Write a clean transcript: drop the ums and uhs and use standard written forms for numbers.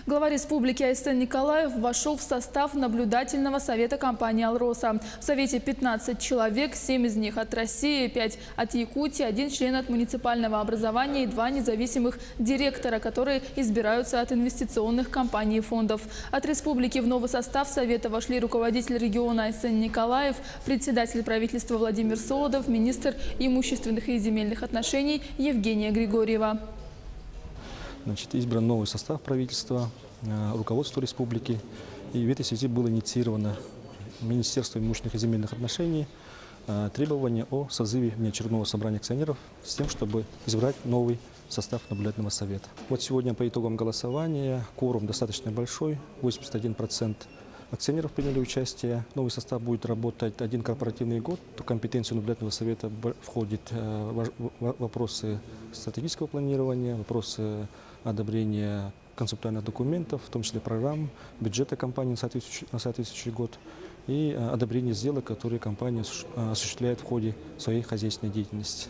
Глава республики Айсен Николаев вошел в состав наблюдательного совета компании «Алроса». В совете 15 человек, 7 из них от России, 5 от Якутии, 1 член от муниципального образования и 2 независимых директора, которые избираются от инвестиционных компаний и фондов. От республики в новый состав совета вошли руководитель региона Айсен Николаев, председатель правительства Владимир Солодов, министр имущественных и земельных отношений Евгения Григорьева. Избран новый состав правительства, руководство республики. И в этой связи было инициировано Министерством имущественных и земельных отношений требование о созыве внеочередного собрания акционеров с тем, чтобы избрать новый состав наблюдательного совета. Вот сегодня по итогам голосования кворум достаточно большой, 81% акционеров приняли участие. Новый состав будет работать один корпоративный год. В компетенцию наблюдательного совета входят вопросы стратегического планирования, вопросы одобрения концептуальных документов, в том числе программ, бюджета компании на соответствующий год и одобрение сделок, которые компания осуществляет в ходе своей хозяйственной деятельности.